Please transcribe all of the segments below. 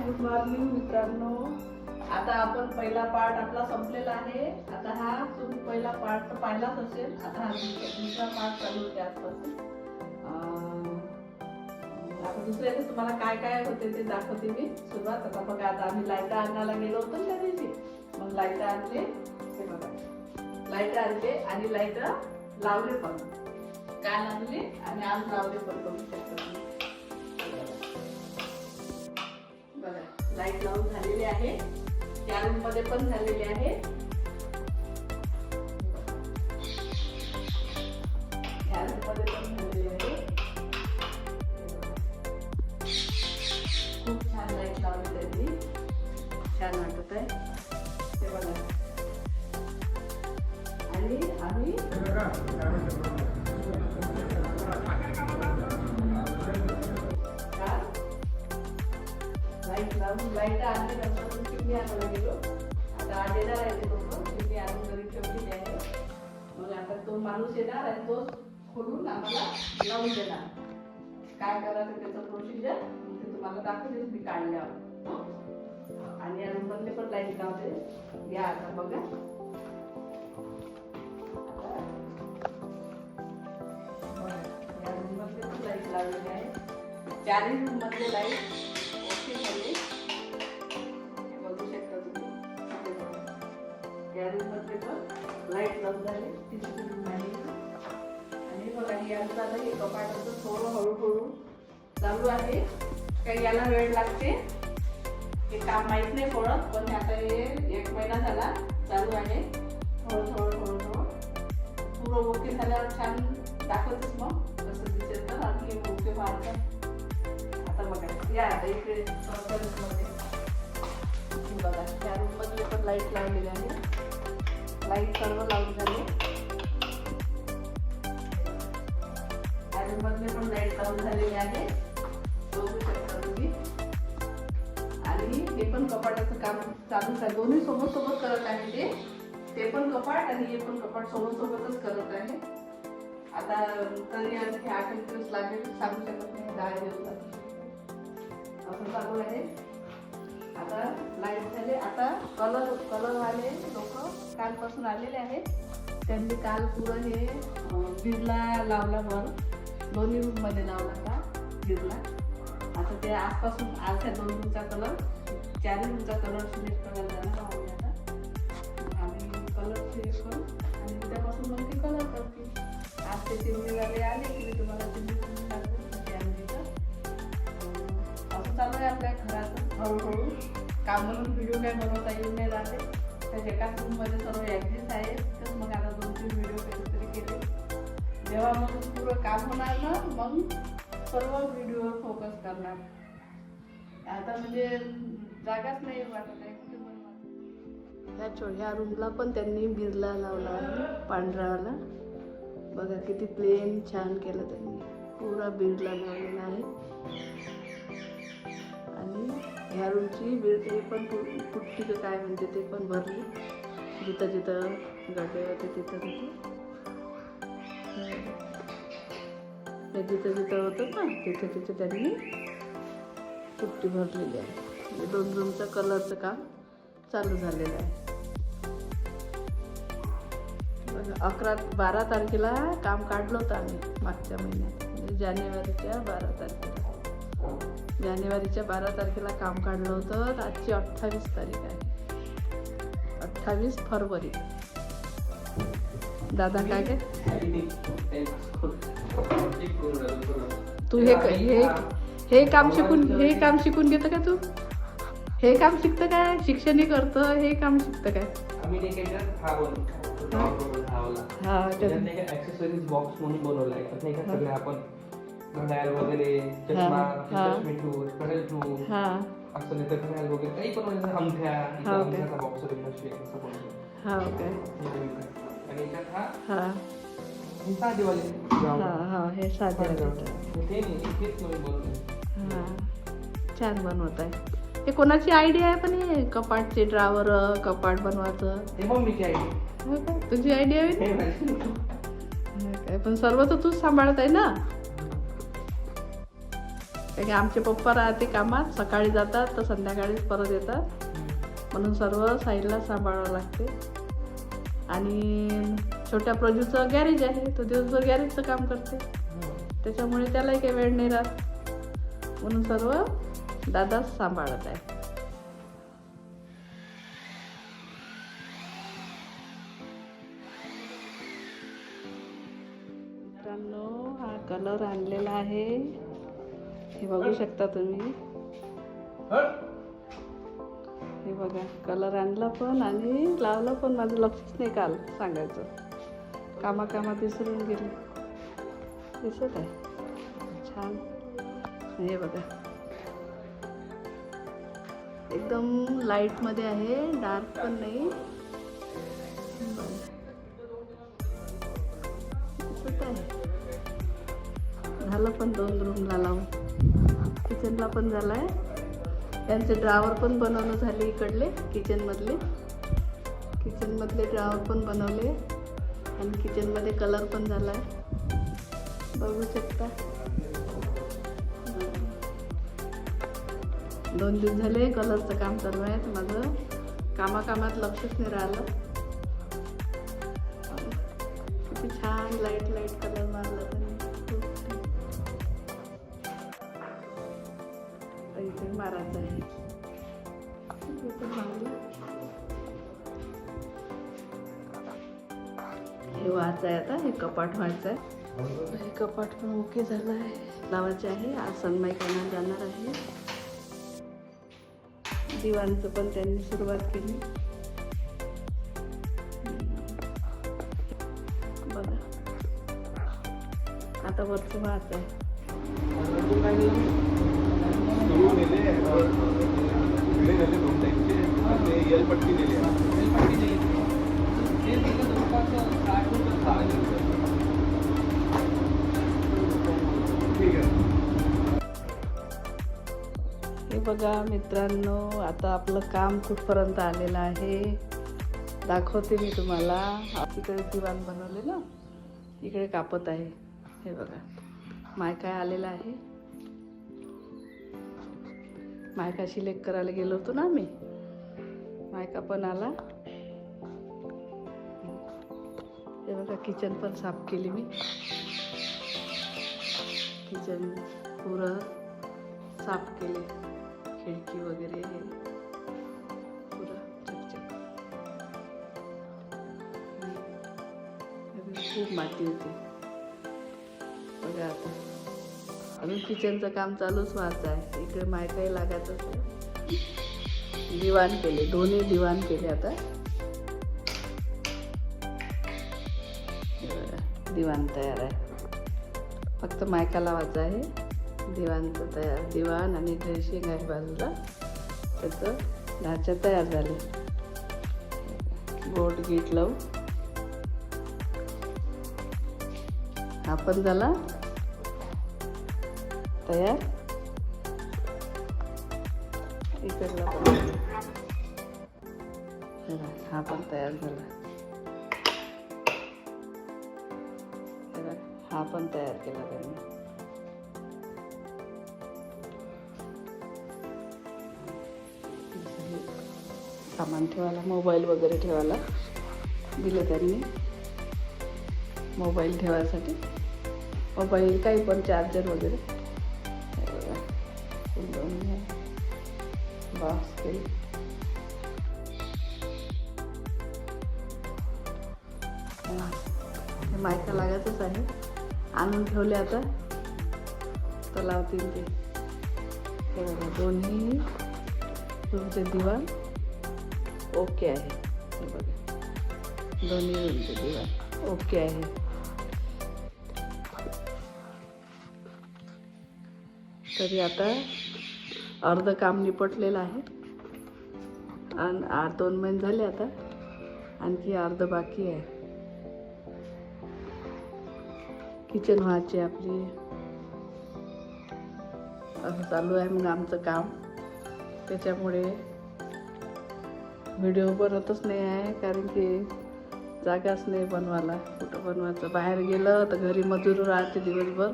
Good morning मित्रांनो. आता आपण पहिला पार्ट आपला संपलेला आहे. आता हा तुम्ही पहिला पार्ट तर पाहिलाच असेल. आता हा दुसरा पार्ट चालू होते आजपासून. आता दुसऱ्याने तुम्हाला काय काय होते ते दाखवते मी. सुरुवात आता बघा, आता आम्ही लाईट आणायला गेलो होतो त्या दिवशी. मग लाईट आणले, हे बघा लाईट आणले आणि लाईट लावले पण. काल आणले आणि आज लावले पण. बघू शकता बघा, लाईट लावून झालेली आहे. त्या रूम मध्ये पण झालेली आहे. या रूम मध्ये पण झालेली आहे. खूप छान लाईट लावली त्यांनी, छान वाटत आहे ते बघा. आणि आम्ही लाईट आणली नंतर चिमणी आणायला गेलो. आता आज येणार आहे ते लोक. चिमणी आणून घरी ठेवलेली आहे. मग आता तो माणूस येणार आणि तो खोलून आम्हाला लावून देणार. काय करायचं त्याचं प्रोसिजर ते तुम्हाला दाखवते मी काढल्यावर. आणि या रूममधले पण लाईट लावते. या आता बघा, या रूममधले पण लाईट लावलेली आहे. चारही रूममधले लाईट बघू शकता तुम्ही. या रूम मध्ये पण लाईट लावून झाले. तिथे रूम आहे आणि बघा यांचं आता हे कपाटाचं थोडं हळूहळू चालू आहे. काही याला वेळ लागते, हे काम माहीत नाही पडत. पण आता हे 1 महिना झाला चालू आहे. थोडं थोडं थोडं थोडं पूर्ण ओके झाल्यावर छान दाखवतेच मग कसं दिसेल तर. आणि हे ओके मारतात. बघा या आता इकडे मध्ये बघा, त्या रूम मध्ये पण लाईट लावलेली आहे. लाईट सर्व लावून झाली. त्या रूम मधले पण लाईट लावून झालेली आहे. बघू शकता तुम्ही. आणि हे पण कपाटाचं काम चालूच आहे. दोन्ही सोबत सोबत करत आहे. ते पण कपाट आणि हे पण कपाट सोबत सोबतच करत आहे. आता तरी आणखी 8 दिवस लागेल, सांगू शकत नाही. 10 दिवसात असं चालू आहे. आता लाईट झाले. आता कलर वाले लोक कालपासून आलेले आहेत. त्यांनी काल पुरं हे बिर्ला लावला. वर दोन्ही रूम मध्ये लावला का बिर्ला. आता ते आजपासून आज त्या 2 रूमचा कलर 4 रूमचा कलर सिलेक्ट करायला जाणार आहोत. आता आम्ही कलर सिलेक्ट करू आणि उद्यापासून मग ते कलर करतील. आज ते चिमणीवाले आले की तुम्हाला चिमणी चालू आहे आपल्या घराचं हळूहळू काम. म्हणून व्हिडिओ काय बनवता येऊ नाही राहते. त्या एकाच रूममध्ये सर्व ॲडजस्ट आहे. तर मग आता 2-3 व्हिडिओ कधीतरी केले. जेव्हा मग पुरं काम होणार ना, मग सर्व व्हिडिओवर फोकस करणार. आता म्हणजे जागाच नाही वाटत आहे कुठे बनवा. ह्या रूमला पण त्यांनी बिर्ला लावला आहे, पांढरावाला. बघा किती प्लेन छान केलं त्यांनी. पुरा बिर्ला लावलेला आहे. आणि ह्या रूमची बिर्डी पण पुट्टी काय म्हणते ते पण भरली. जिथं जिथं गड्डे होते तिथं जिथं जिथं होतं ना तिथं तिथं त्यांनी पुट्टी भरलेली आहे. 2 रूमचं कलरचं काम चालू झालेलं आहे. 12 तारखेला काम काढलं होतं आम्ही मागच्या महिन्यात. म्हणजे जानेवारीच्या 12 तारखेला. जानेवारीच्या 12 तारखेला काम काढलं होतं. आजची 28 तारीख आहे. 28 फरवरी. दादा काय काय तू हे काम शिकून घेतं का तू? हे काम शिकतं काय? शिक्षण करतं हे काम शिकतं काय? ऍक्सेसरीज बॉक्स म्हणून बनवलाय. नाही का सगळे आपण घड्याळ वगैरे, चष्मा, कडल टूल असं नाही तर घड्याळ वगैरे काही पण म्हणजे अंगठ्याचा बॉक्स आणि याच्यात हे साधेवाले हे छान बनवत आहे. हे कोणाची आयडिया आहे पण हे कपाटचे ड्रावर कपाट बनवायचं? हे मम्मीची आयडिया. तुझी आयडिया आहे काय? पण सर्व तर तूच सांभाळत आहे ना. कारण आमचे पप्पा राहते कामात, सकाळी जातात तर संध्याकाळीच परत येतात, म्हणून सर्व साईडला सांभाळावं लागते. आणि छोट्या प्रजूचं गॅरेज आहे, तो दिवसभर गॅरेजचं काम करते, त्याच्यामुळे त्यालाही काही वेळ नाही राहत, म्हणून सर्व दादाच सांभाळत आहे. मित्रांनो, हा कलर आणलेला आहे, हे बघू शकता तुम्ही. हे बघा, कलर आणला पण आणि लावला पण, माझं लक्षच नाही काल सांगायचं, कामात विसरून गेले. दिसत आहे छान. हे बघा, एकदम लाईटमध्ये आहे, डार्क पण नाही. दिसत आहे. झालं पण 2 रूमला लावून. किचनला पण झालं आहे. त्यांचे ड्रावर पण बनवणं झाले इकडले, किचनमधले ड्रावर पण बनवले आणि किचनमध्ये कलर पण झाला आहे, बघू शकता. 2 दिवस झाले कलरचं काम चालू आहे, तर माझं कामात लक्षच नाही राहिलं. किती छान लाईट कलर मारला त्यांनी. इथे मारायचं आहे. हे व्हायचं आहे आता, हे कपाट व्हायचं आहे. हे कपाट पण ओके झालं आहे, लावायचे आहे. आज सनमाईकांना जाणार आहे. दिवाणचं पण त्यांनी सुरुवात केली. बघा, आता वरचं व्हायचं आहे. हे बघा मित्रांनो, आता आपलं काम कुठपर्यंत आलेलं आहे दाखवते मी तुम्हाला. तिकडे दिवाण बनवले ना, इकडे कापत आहे. हे बघा, मायका आलेला आहे. मायका सिलेक्ट करायला गेलो होतो ना आम्ही, मायका पण आला. हे बघा, किचन पण साफ केली मी. किचन पुरं साफ केले, खिडकी वगैरे पुरं चकचक. खूप माती होती. बघा, आता अजून किचनचं काम चालूच व्हायचं आहे. इकडे मायकाही लागायचं आहे. दिवाण केले, दोन्ही दिवाण केले. आता दिवाण तयार आहे, फक्त मायका लावायचं आहे. दिवाणचं तयार, दिवाण आणि ड्रेसिंग आहे बाजूला, त्याचं ढाचा तयार झाले. बोर्ड गीट लावू. हा पण झाला तयार. इकडला पण हा पण तयार झाला. हा पण तयार केला त्यांनी. सामान ठेवायला, मोबाईल वगैरे ठेवायला दिले त्यांनी. मोबाईल ठेवायसाठी मोबाईल, काही पण चार्जर वगैरे बॉक्स केली. मायका लागायचंच आहे, आणून ठेवले. आता तर लावतील ते. हे बघा, दोन्ही रूमचे दिवाण ओके आहे. हे बघा, दोन्ही रूमचे दिवाण ओके आहे. तरी आता अर्ध काम निपटलेलं आहे आणि 8-2 महिने झाले. आता आणखी अर्ध बाकी आहे. किचन व्हायची आपली, असं चालू आहे मग आमचं काम. त्याच्यामुळे व्हिडिओ बनवतच नाही आहे, कारण की जागाच नाही बनवायला. कुठं बनवायचं, बाहेर गेलं तर घरी मजूर राहते दिवसभर,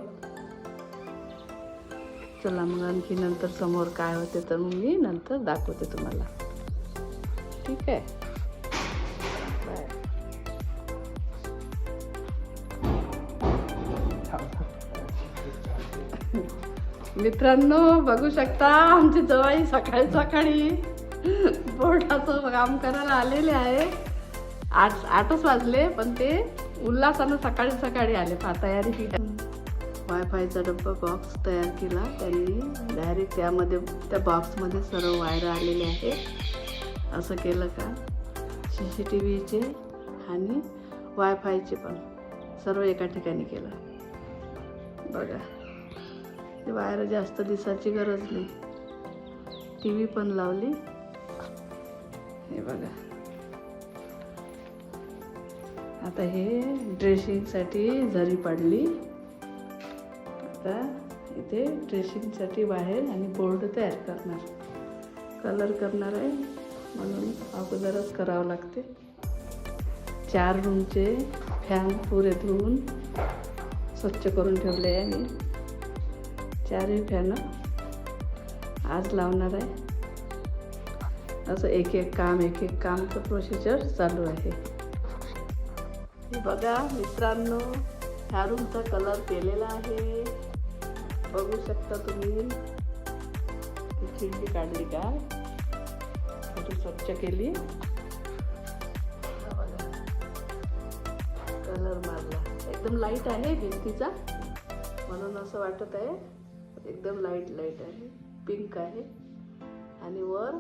चला मग आणखी नंतर समोर काय होते तर मग मी नंतर दाखवते तुम्हाला. ठीक आहे, बाय. मित्रांनो बघू शकता आमची जवाई सकाळी सकाळी बोर्डाचं काम करायला आलेले आहे. 8च वाजले पण ते उल्हासानं सकाळी सकाळी आले. तयारी केली. वायफायचा डब्बा बॉक्स तयार केला त्यांनी. डायरेक्ट त्यामध्ये त्या बॉक्समध्ये सर्व वायर आलेले आहे. असं केलं का CCTVचे आणि वायफायचे पण सर्व एका ठिकाणी केलं. बघा ते वायर जास्त दिसायची गरज नाही. TV पण लावली. हे बघा आता हे ड्रेसिंगसाठी झरी पडली. आता इथे ड्रेसिंगसाठी बाहेर आणि बोर्ड तयार करणार. कलर करणार आहे म्हणून अगोदरच करावं लागते. 4 रूमचे फॅन पुरे धुवून स्वच्छ करून ठेवले आहे मी. 4ही फॅन आज लावणार आहे. असं एक एक कामचं प्रोसिजर चालू आहे. हे बघा मित्रांनो ह्या रूमचा कलर केलेला आहे. बघू शकता तुम्ही. खिडकी काढली का थोडी स्वच्छ केली. कलर मारला. एकदम लाईट आहे भिंतीचा म्हणून असं वाटत आहे. एकदम लाईट आहे. पिंक आहे आणि वर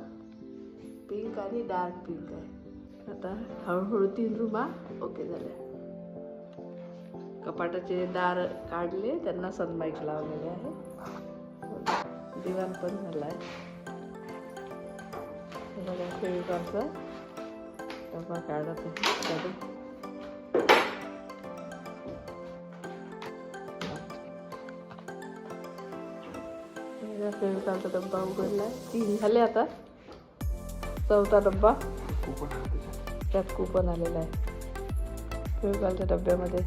पिंक आणि डार्क पिंक आहे. आता हळूहळू 3 रूमा ओके झाल्या. कपाटाचे दार काढले त्यांना सनमाईक लावलेले आहे. दिवाण पण झाला आहे. बघा फेविकॉलचा डबा काढत आहे. फेविकॉलचा डब्बा उघडला आहे. 3 झाले आता. 4था डब्बा त्यात कुपन आलेला आहे फेविकॉलच्या डब्यामध्ये.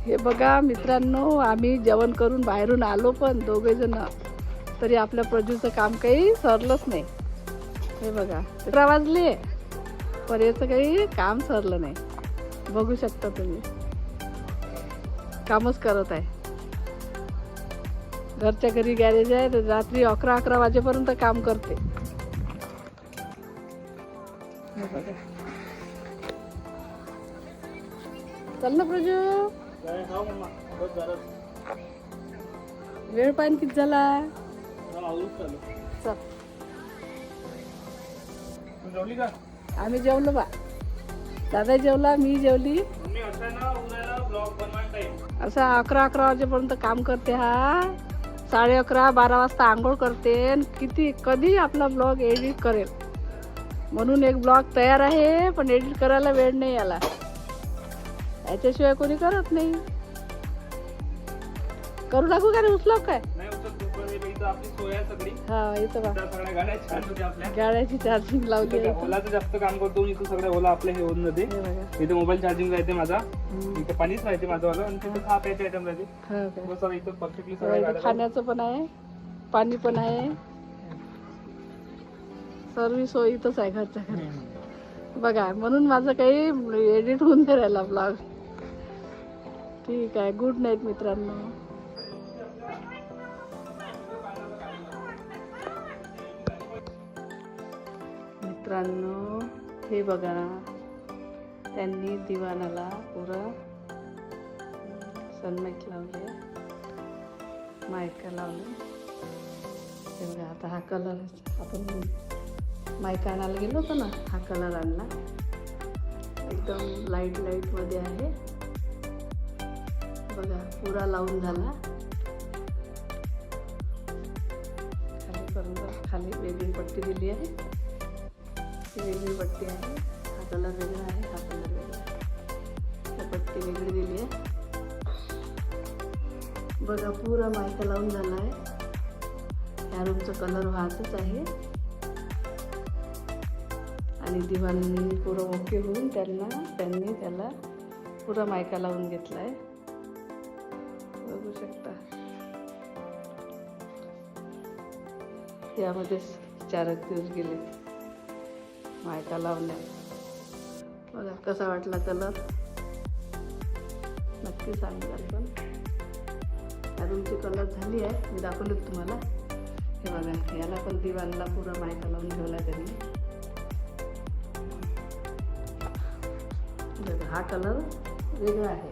हे बघा मित्रांनो आम्ही जेवण करून बाहेरून आलो पण 2 जण तरी आपल्या प्रजूचं काम काही सरलंच नाही. हे बघा 11 वाजले पण याचं काही काम सरलं नाही. बघू शकता तुम्ही. कामच करत आहे. घरच्या घरी गॅरेज आहे तर रात्री 11 वाजेपर्यंत काम करते. बघा चल ना प्रजू. वेळ पाहिजे किती झाला. चल आम्ही जेवलो बा. दादा जेवला मी जेवली. असं 11 वाजेपर्यंत काम करते. हा 11:30 12 वाजता आंघोळ करते. किती कधी आपला ब्लॉग एडिट करेल म्हणून एक ब्लॉग तयार आहे पण एडिट करायला वेळ नाही आला. याच्याशिवाय कोणी करत नाही. करू टाकू का रे. उचलाव काय. हा इथं गाड्याची चार्जिंग लावली. ओलाचं जास्त काम करतो इथं. सगळ्या ओला आपल्या हे होऊन जाते. इथे मोबाईल चार्जिंग राहते माझा. इथे पाणीच राहते माझं वाला आणि तिथे खा प्यायचे आयटम राहते. इथं परफेक्टली सगळं खाण्याचं पण आहे पाणी पण आहे. सर्व सोय इथंच आहे घरच्या घरी. बघा म्हणून माझं काही एडिट होऊन नाही राहिला ब्लॉग. ठीक आहे. गुड नाईट मित्रांनो. मित्रांनो हे बघा त्यांनी दिवाणाला पुरं सनमाईक लावले. मायका लावले. हे बघा आता हा कलर आपण मायका आणायला गेलो होतो ना. हा कलर आणला. एकदम लाईट मध्ये आहे. बघा पुरा लावून झाला. खाली वेगळी पट्टी दिली आहे. ही वेगळी पट्टी आहे. हा कलर वेगळा आहे. हा कलर वेगळा आहे. ही पट्टी वेगळी दिली आहे. बघा पुरा मायका लावून झाला आहे. ह्या रूमचा कलर व्हायचाच आहे. आणि दिवाण पुरं ओके होऊन त्यांनी त्याला पुरा मायका लावून घेतलाय, बघू शकता. यामध्ये 4 दिवस गेले मायका लावण्यात. बघा कसा वाटला कलर, नक्की सांगाल. पण रूमची कलर झाली आहे, मी दाखवलं तुम्हाला. हे बघा, याला पण दिवाणला पुरा मायका लावून ठेवला त्यांनी. बघा हा कलर वेगळा आहे,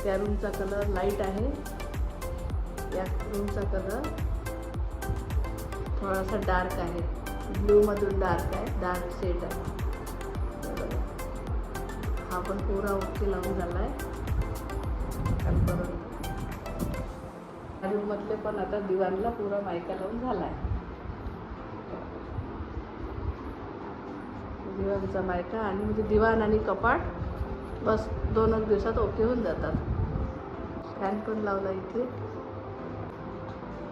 त्या रूमचा कलर लाईट आहे, या रूमचा कलर थोडासा डार्क आहे, ब्लूमधून डार्क आहे, डार्क शेड आहे. हा पण पुरा ओके लावून झाला आहे. रूममधले पण आता दिवाणला पुरा मायका लावून झाला आहे. दिवाणचा मायका आणि म्हणजे दिवाण आणि कपाट बस 2 दिवसात ओके होऊन जातात. फॅन पण लावला इथे.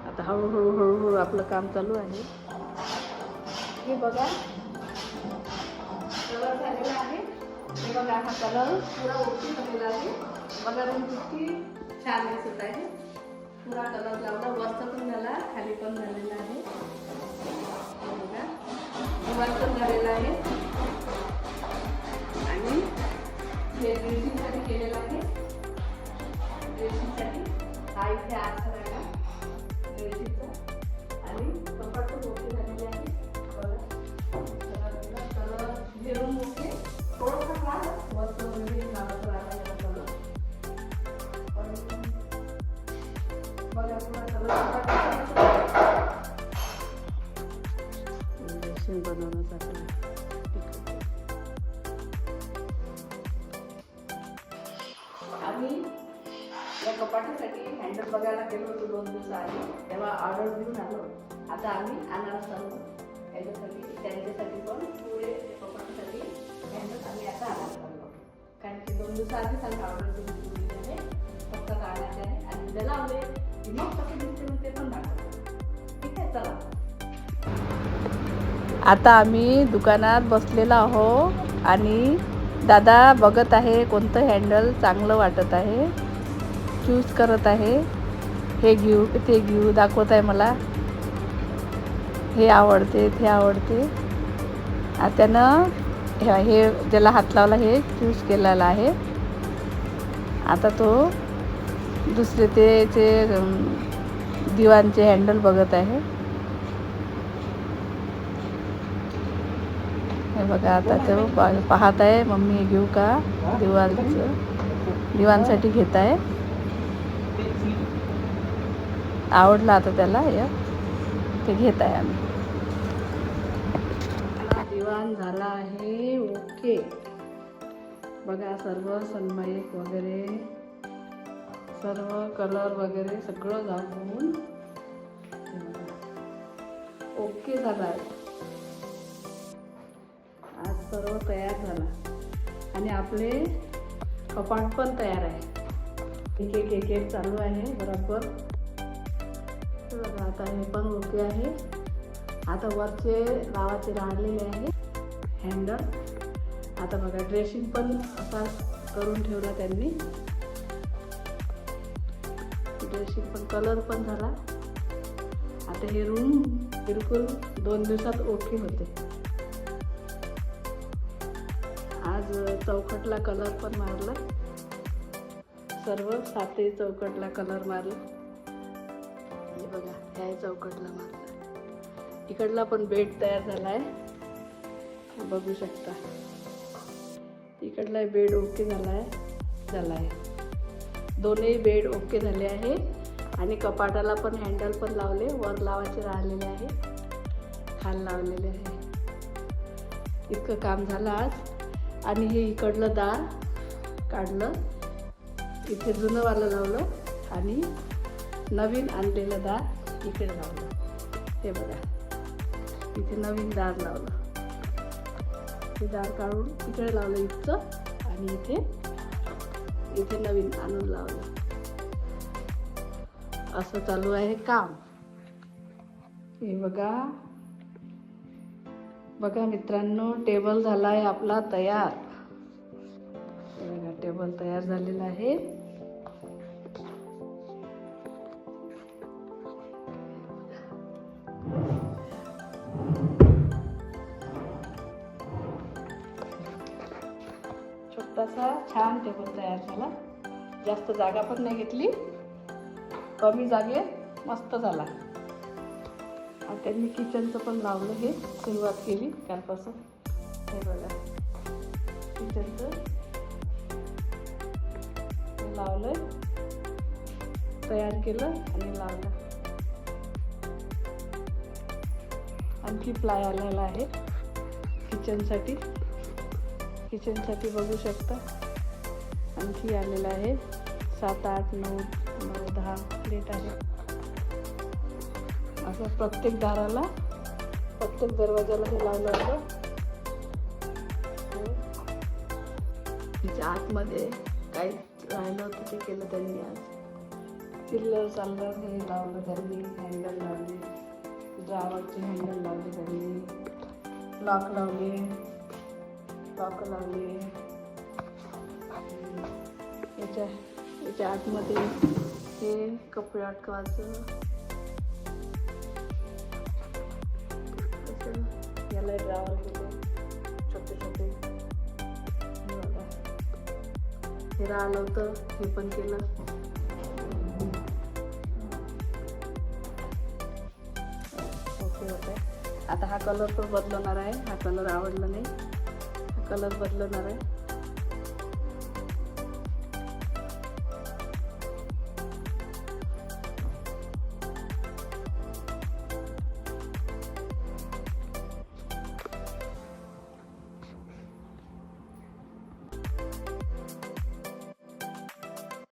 आता हळूहळू आपलं काम चालू आहे. हे बघा कलर झालेला आहे. हे बघा हा कलर पुरा ओके झालेला आहे. बघा रूम किती छान दिसत आहे. पुरा कलर लावला, वरचा पण झाला, खाली पण झालेला आहे. बघा दिवाण पण झालेला आहे आणि हे ड्रेसिंगसाठी केलेलं आहे. ड्रेसिंगसाठी हा इथे आरसा राहिला ड्रेसिंगचा आणि कपाट पण ओके झालेले आहे. कलर हे रूम ओके, थोडंसं राहिलं वरचं म्हणजे लावायचं राहिला कलर. पण बघा पुरा कलर ड्रेसिंग बनवण्यासाठी. आम्ही या कपाटासाठी हँडल बघायला गेलो होतो 2 दिवस आधी, तेव्हा ऑर्डर देऊन आलो. आता आम्ही आणणार आहोत याच्यासाठी, त्यांच्यासाठी पण पुढे कपाटासाठी हँडल आम्ही आता आणणार आहोत. कारण की 2 दिवस आधीच आम्ही ऑर्डर देऊन दिलेली आहे. फक्त आणायचे आहे आणि उद्या लावले की मग कसं दिसते मग ते पण दाखवतो. ठीक आहे, चला. आता आम्ही दुकानात बसलेलो आहो आणि दादा बघत आहे कोणतं हँडल चांगलं वाटत आहे, चूज करत आहे. हे घेऊ की ते घेऊ दाखवत आहे मला. हे आवडते, ते आवडते. त्यानं हे ज्याला हात लावला हे चूज केलेलं आहे. आता तो दुसरे ते दिवाणचे हँडल बघत आहे. हे बघा आता तो पाहत आहे, मम्मी घेऊ का दिवाणसाठी घेत आहे. आवडला आता त्याला ते घेत आहे. आम्ही दिवाण झाला आहे ओके. बघा सर्व सनमाईक वगैरे सर्व कलर वगैरे सगळं घालून ओके झाला आहे. आज सर्व तयार झाला आणि आपले कपाट पण तयार आहे. एक चालू आहे बरोबर. बघा आता हे पण ओके आहे. आता वरचे लावाचे राहिलेले आहे हँडल. आता बघा ड्रेसिंग पण असा करून ठेवला त्यांनी. ड्रेसिंग पण कलर पण झाला. आता हे रूम बिलकुल 2 दिवसात ओके होते. आज चौकटला कलर पण मारला, सर्व 7 चौकटला कलर मारला. हे बघा ह्या चौकटला मारला. इकडला पण बेड तयार झाला आहे, बघू शकता. इकडला बेड ओके झाला आहे. दोन्ही बेड ओके झाले आहे आणि कपाटाला पण हँडल पण लावले. वर लावायचे राहिलेले आहे, खाली लावलेले आहे. इतकं काम झालं आज. आणि हे इकडलं दार काढलं, इथे जुनंवालं लावलं आणि नवीन आणलेलं दार इकडे लावलं. हे बघा इथे नवीन दार लावलं. ते दार काढून इकडे लावलं इथचं आणि इथे नवीन आणून लावलं. असं चालू आहे काम. हे बघा मित्रांनो, टेबल झाला आहे आपला तयार. टेबल तयार झालेला आहे. छोटासा छान टेबल तयार झाला. जास्त जागा पण नाही घेतली, कमी जागेत मस्त झाला. आणि त्यांनी किचनचं पण लावलं, हे सुरुवात केली कालपासून. हे बघा किचनचं लावलंय, तयार केलं आणि लावलं. आणखी प्लाय आलेला आहे किचनसाठी. किचनसाठी बघू शकता आणखी आलेला आहे. 7, 8, 9, 10 प्लेट आहे. असं प्रत्येक दाराला, प्रत्येक दरवाजाला हे लावलं होतं. तिच्या आतमध्ये काही राहिलं होतं ते केलं त्यांनी आज. पिल्लर चाललं हे लावलं त्यांनी, हँडल लावले, ड्रावरचे हँडल लावले त्यांनी, लॉक लावले, लॉक लावले. याच्या आतमध्ये हे कपडे अटकवायचं, याला ड्रावर केले छोटे छोटे. हे राहिलं होतं हे पण केलं. ओके होत आहे. आता हा कलर पण बदलवणार आहे. हा कलर आवडला नाही, हा कलर बदलवणार आहे.